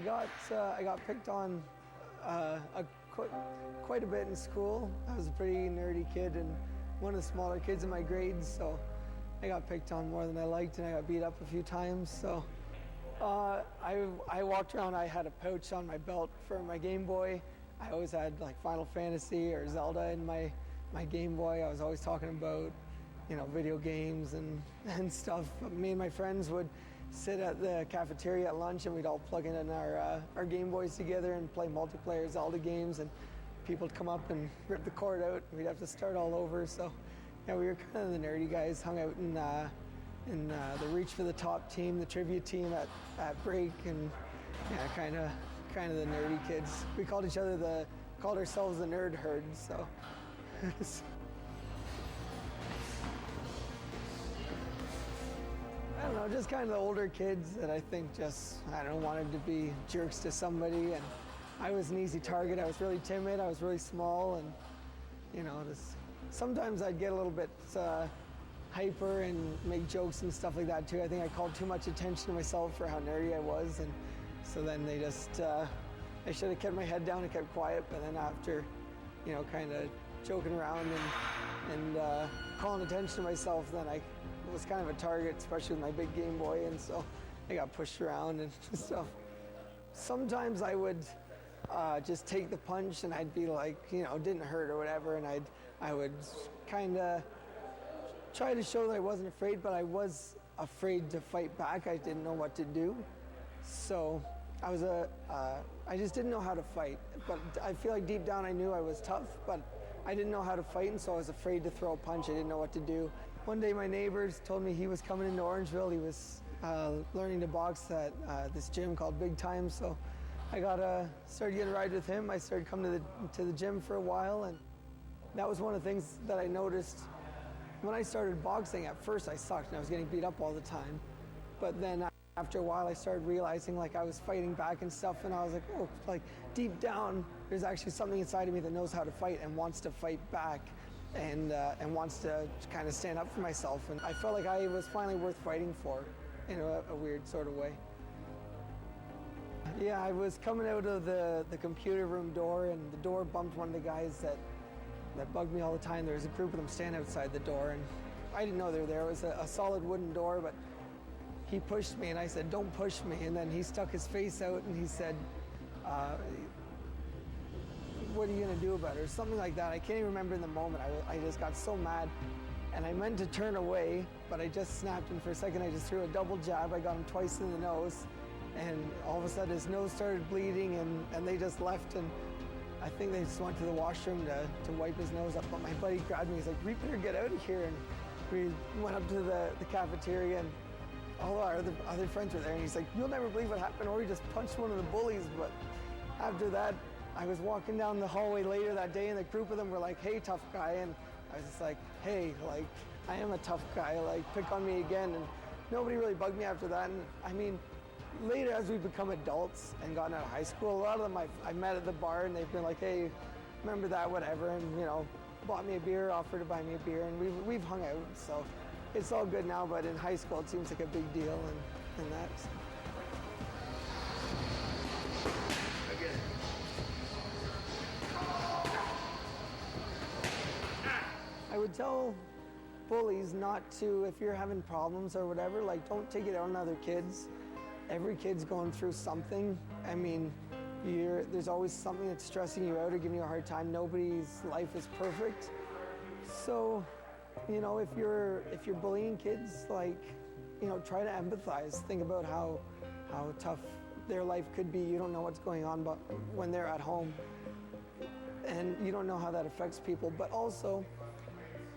got picked on quite a bit in school. I was a pretty nerdy kid and one of the smaller kids in my grades, so I got picked on more than I liked, and I got beat up a few times. So I walked around. I had a pouch on my belt for my Game Boy. I always had like Final Fantasy or Zelda in my Game Boy. I was always talking about, video games and stuff. Me and my friends would sit at the cafeteria at lunch, and we'd all plug in our Game Boys together and play multiplayer Zelda games, and people would come up and rip the cord out. We'd have to start all over. So yeah, we were kind of the nerdy guys, hung out in the Reach for the Top team, the trivia team at break, and yeah, kind of the nerdy kids. We called ourselves the nerd herd. So I don't know, just kind of the older kids that I think wanted to be jerks to somebody, and I was an easy target. I was really timid, I was really small, and sometimes I'd get a little bit hyper and make jokes and stuff like that too. I think I called too much attention to myself for how nerdy I was, and so then I should have kept my head down and kept quiet, but then after, kind of joking around and calling attention to myself, then I was kind of a target, especially with my big Game Boy, and so I got pushed around and stuff. Sometimes I would just take the punch, and I'd be like, it didn't hurt or whatever, and I would kind of try to show that I wasn't afraid, but I was afraid to fight back. I didn't know what to do. So I just didn't know how to fight. But I feel like deep down I knew I was tough, but I didn't know how to fight, and so I was afraid to throw a punch. I didn't know what to do. One day my neighbors told me he was coming into Orangeville. He was learning to box at this gym called Big Time, so I started getting a ride with him. I started coming to the gym for a while, and that was one of the things that I noticed when I started boxing. At first I sucked and I was getting beat up all the time, but then after a while I started realizing I was fighting back and stuff, and I was like, oh, deep down there's actually something inside of me that knows how to fight and wants to fight back and wants to kind of stand up for myself, and I felt like I was finally worth fighting for in a weird sort of way. Yeah, I was coming out of the computer room door, and the door bumped one of the guys that bugged me all the time. There was a group of them standing outside the door, and I didn't know they were there. It was a solid wooden door, but he pushed me, and I said, don't push me, and then he stuck his face out, and he said, what are you gonna do about it, or something like that. I can't even remember in the moment. I just got so mad, and I meant to turn away, but I just snapped him for a second. I just threw a double jab. I got him twice in the nose, and all of a sudden his nose started bleeding, and they just left, and I think they just went to the washroom to wipe his nose up. But my buddy grabbed me. He's like, we better get out of here. And we went up to the cafeteria, and all our other friends were there. And he's like, you'll never believe what happened. Or he just punched one of the bullies. But after that, I was walking down the hallway later that day, and the group of them were like, hey, tough guy. And I was just like, hey, I am a tough guy. Pick on me again. And nobody really bugged me after that. And I mean, later, as we've become adults and gotten out of high school, a lot of them I've met at the bar, and they've been like, hey, remember that, whatever, and bought me a beer, offered to buy me a beer, and we've hung out, so it's all good now. But in high school, it seems like a big deal, and that. Again. I would tell bullies not to, if you're having problems or whatever, don't take it out on other kids. Every kid's going through something. I mean, there's always something that's stressing you out or giving you a hard time. Nobody's life is perfect. So, if you're bullying kids, try to empathize. Think about how tough their life could be. You don't know what's going on, but when they're at home, and you don't know how that affects people. But also,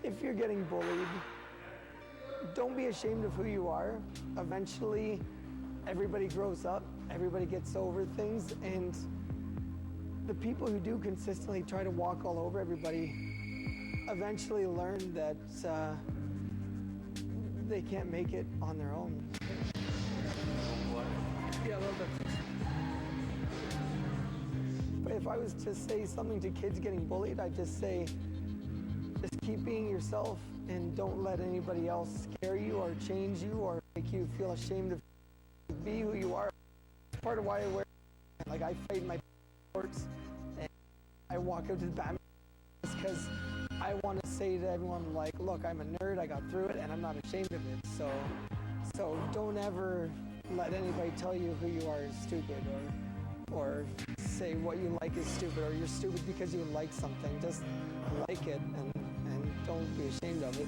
if you're getting bullied, don't be ashamed of who you are. Eventually, everybody grows up, everybody gets over things, and the people who do consistently try to walk all over everybody eventually learn that they can't make it on their own. Yeah, a little bit. But if I was to say something to kids getting bullied, I'd just say, just keep being yourself and don't let anybody else scare you or change you or make you feel ashamed of be who you are. Part of why I wear Like, I fight in my sports, and I walk out to the Batman because I want to say to everyone, like, look, I'm a nerd, I got through it, and I'm not ashamed of it. So don't ever let anybody tell you who you are is stupid, or say what you like is stupid, or you're stupid because you like something. Just like it, and don't be ashamed of it.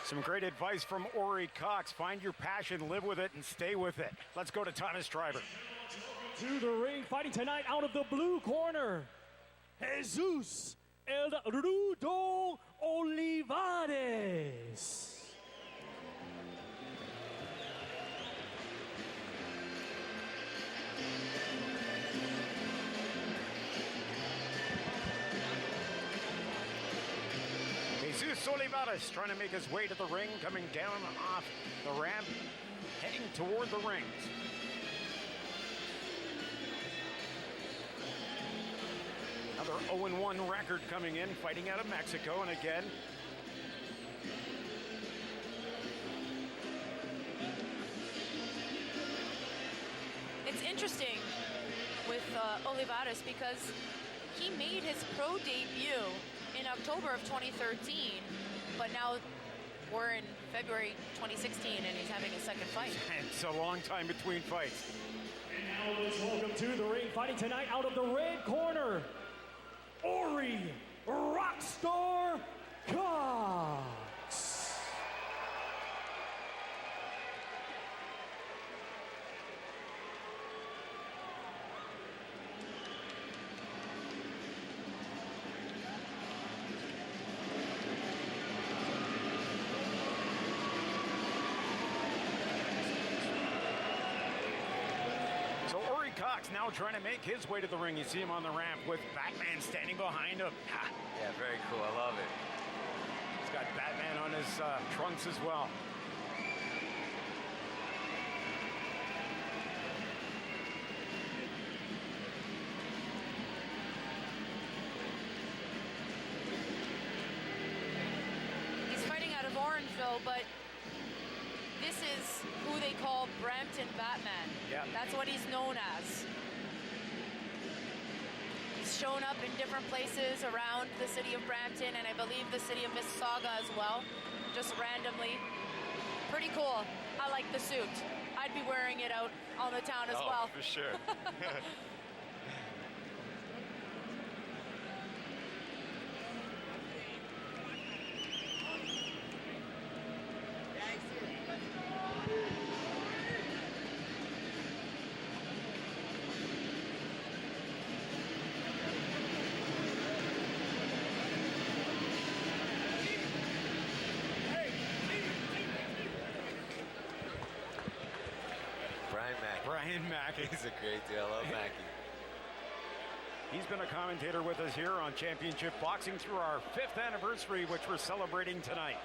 Some great advice from Aurey Cox. Find your passion, live with it, and stay with it. Let's go to Thomas Stryber. To the ring, fighting tonight out of the blue corner, Jesus El Rudo Olivares. Jesus Olivares trying to make his way to the ring, coming down off the ramp, heading toward the rings. Another 0-1 record coming in, fighting out of Mexico, and again, it's interesting with Olivares because he made his pro debut in October of 2013, but now we're in February 2016 and he's having his second fight. It's a long time between fights. And now let's welcome to the ring, fighting tonight out of the red corner, Aurey Rockstar Cox. So Aurey Cox now trying to make his way to the ring. You see him on the ramp with Batman standing behind him. Yeah, very cool. I love it. He's got Batman on his trunks as well. He's fighting out of Orangeville, but this is who they call Brampton Batman. Yeah. That's what he's known as. He's shown up in different places around the city of Brampton, and I believe the city of Mississauga as well, just randomly. Pretty cool. I like the suit. I'd be wearing it out on the town as well. For sure. Brian Mack. He's a great deal. I love Mackie. He's been a commentator with us here on Championship Boxing through our 5th anniversary, which we're celebrating tonight.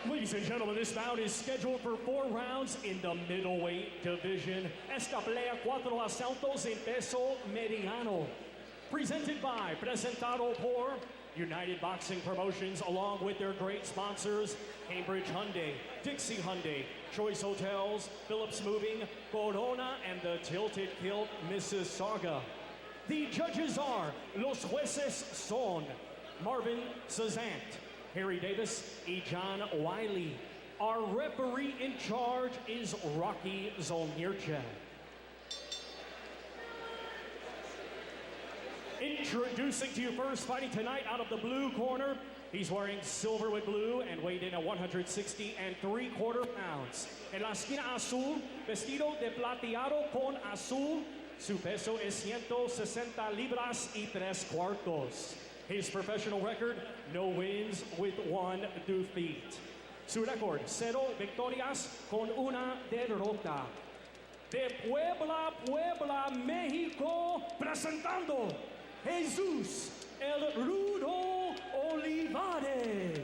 Ladies and gentlemen, this bout is scheduled for 4 rounds in the middleweight division. Esta pelea 4 asaltos en peso mediano. Presented by, presentado por United Boxing Promotions, along with their great sponsors, Cambridge Hyundai, Dixie Hyundai, Choice Hotels, Phillips Moving, Corona, and the Tilted Kilt Mississauga. The judges are, los jueces son Marvin Cezant, Harry Davis, and John Wiley. Our referee in charge is Rocky Zolnierczak. Introducing to you first, fighting tonight out of the blue corner. He's wearing silver with blue and weighed in at 160 3/4 pounds. En la esquina azul, vestido de plateado con azul, su peso es 160 libras y 3/4. His professional record, no wins with 1 defeat. Su récord, 0 victorias con 1 derrota. De Puebla, México, presentando Jesus El Rudo Olivares.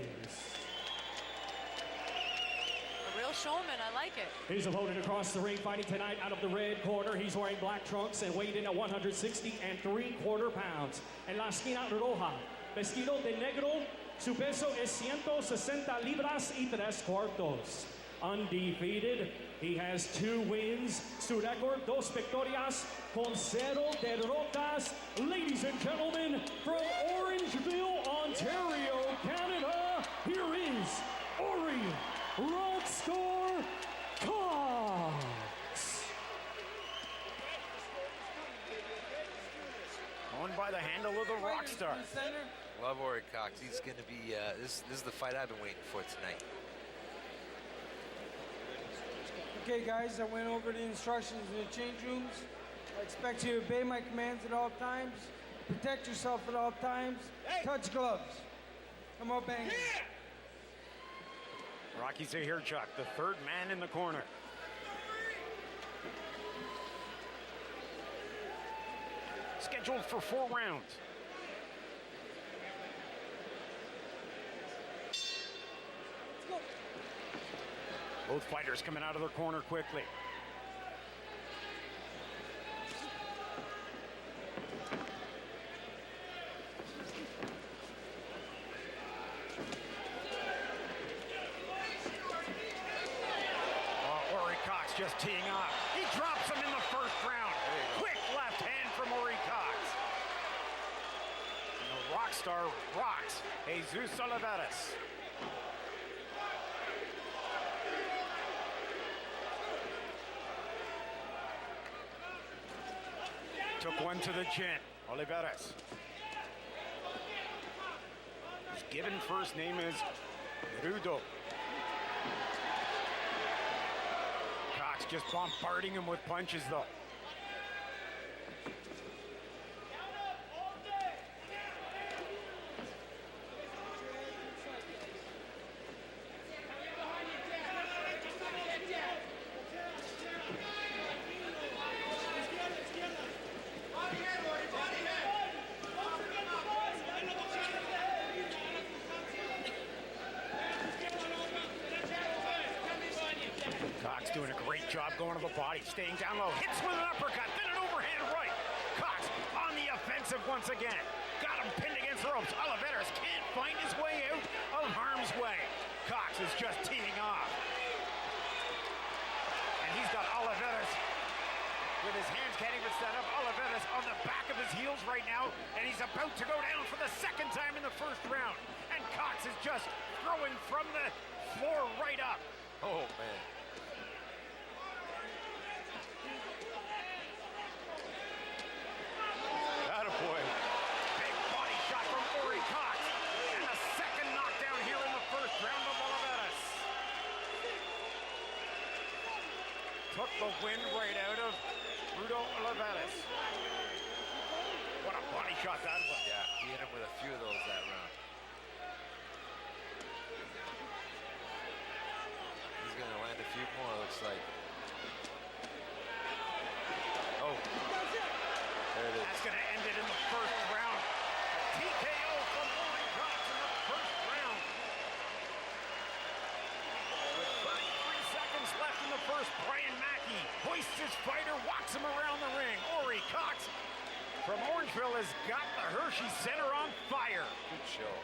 showman. I like it. His opponent across the ring fighting tonight out of the red corner. He's wearing black trunks and weighed in at 160 3/4 pounds. En la esquina roja, vestido de negro, su peso es 160 libras y 3/4. Undefeated, he has 2 wins, su record 2 victorias con 0 derrotas. Ladies and gentlemen, from Orangeville, Ontario, Canada, here is Aurey Rockstar Cox. Owned by the handle of the Rockstar. Love Aurey Cox. He's going to be, this is the fight I've been waiting for tonight. Okay, guys, I went over the instructions in the change rooms. I expect you to obey my commands at all times, protect yourself at all times, touch gloves. Come on, bang. Rocky Zahirchuk, the 3rd man in the corner. Scheduled for 4 rounds. Both fighters coming out of their corner quickly. Aurey Cox just teeing off. He drops him in the 1st round. Quick left hand from Aurey Cox. And the Rockstar rocks Jesus Olivares. Took one to the chin. Olivares. His given first name is Rudo. Cox just bombarding him with punches, though. Cox doing a great job going to the body, staying down low, hits with an uppercut, then an overhand right. Cox on the offensive once again. Got him pinned against the ropes. Olivares can't find his way out of harm's way. Cox is just teeing off. And he's got Olivares with his hands can't even stand up. Olivares on the back of his heels right now, and he's about to go down for the 2nd time in the 1st round. And Cox is just throwing from the floor right up. Oh, man. Attaboy. Big body shot from Aurey Cox. And the 2nd knockdown here in the 1st round of Olivares. Took the wind right out of Rudo Olivares. What a body shot that was. Yeah, he hit him with a few of those that round. He's going to land a few more, looks like. Oh. There it is. That's going to end it in the 1st round. A TKO from Aurey Cox in the 1st round. With 33 seconds left in the 1st, Brian Mackey hoists his fighter, walks him around the ring. Aurey Cox from Orangeville has got the Hershey Center on fire. Good show.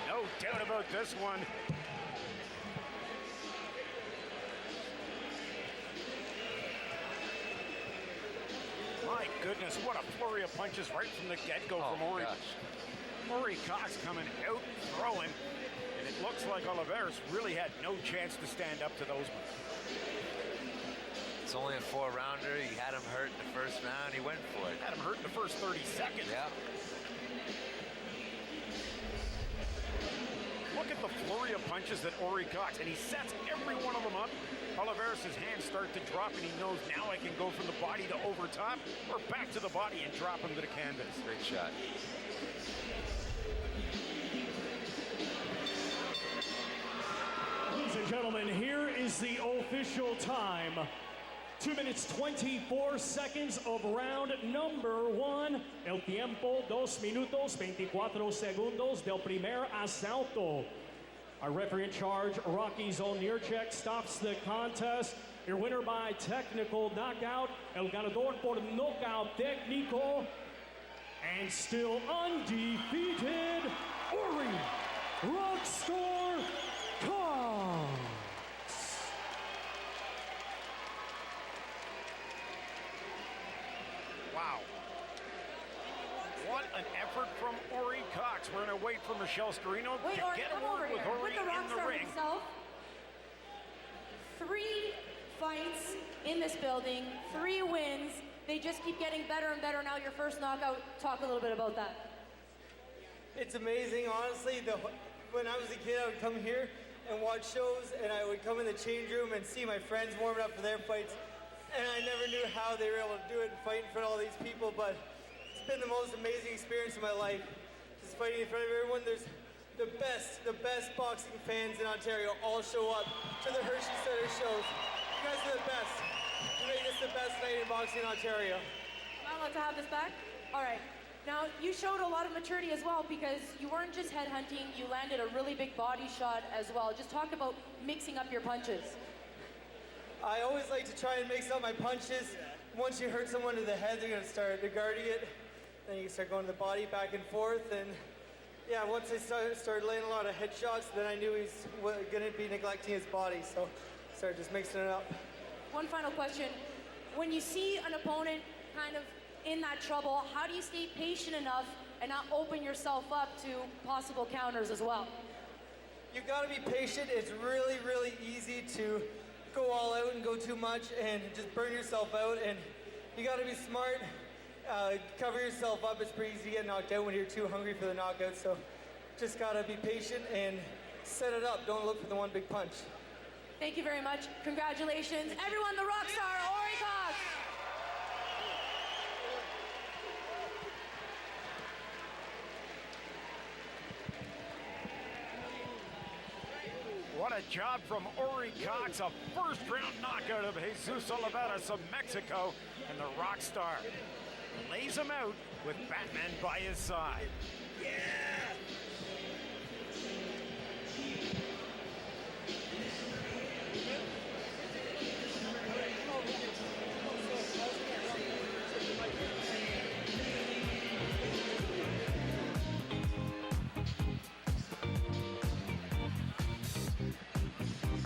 No doubt about this one. My goodness, what a flurry of punches right from the get-go from Aurey. Aurey Cox coming out throwing, and it looks like Olivares really had no chance to stand up to those ones. It's only a 4-rounder. He had him hurt in the 1st round. He went for it. Had him hurt in the first 30 seconds. Yeah. Look at the flurry of punches that Aurey Cox, and he sets every one of them up. Olivares' hands start to drop, and he knows now I can go from the body to over top or back to the body and drop him to the canvas. Great shot. Ladies and gentlemen, here is the official time. 2 minutes 24 seconds of round number 1. El tiempo, 2 minutos 24 segundos del primer asalto. Our referee in charge, Rocky Zolnierczek, stops the contest. Your winner by technical knockout, el ganador por knockout técnico, and still undefeated, Aurey Rockstar Cox. Wow. What an effort from Aurey Cox. We're going to wait for Michelle Storino Wait, to Aurey, get come a over word with here. Aurey With the rock in the star ring. himself. 3 fights in this building, 3 wins. They just keep getting better and better. Now your first knockout. Talk a little bit about that. It's amazing, honestly. When I was a kid, I would come here and watch shows, and I would come in the change room and see my friends warming up for their fights, and I never knew how they were able to do it and fight in front of all these people, but it's been the most amazing experience of my life. Just fighting in front of everyone. There's the best boxing fans in Ontario all show up to the Hershey Center shows. You guys are the best. You make this the best night in boxing in Ontario. Am I allowed to have this back? All right. Now, you showed a lot of maturity as well because you weren't just headhunting, you landed a really big body shot as well. Just talk about mixing up your punches. I always like to try and mix up my punches. Once you hurt someone to the head, they're going to start guarding it. Then you can start going to the body back and forth. And yeah, once I started laying a lot of headshots, then I knew he's going to be neglecting his body. So I started just mixing it up. One final question. When you see an opponent kind of in that trouble, how do you stay patient enough and not open yourself up to possible counters as well? You've got to be patient. It's really, really easy to go all out and go too much and just burn yourself out. And you got to be smart. Cover yourself up. It's pretty easy to get knocked out when you're too hungry for the knockout. So just got to be patient and set it up. Don't look for the one big punch. Thank you very much. Congratulations. Everyone, the rock star, Aurey Cox. What a job from Aurey Cox. A first-round knockout of Jesus Olivares of Mexico. And the rock star lays him out with Batman by his side. Yeah!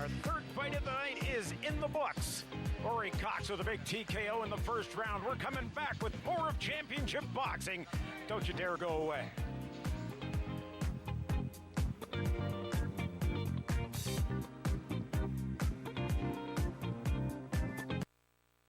Our third fight of the night is in the books. Aurey Cox with a big TKO in the first round. We're coming back with more of championship boxing. Don't you dare go away.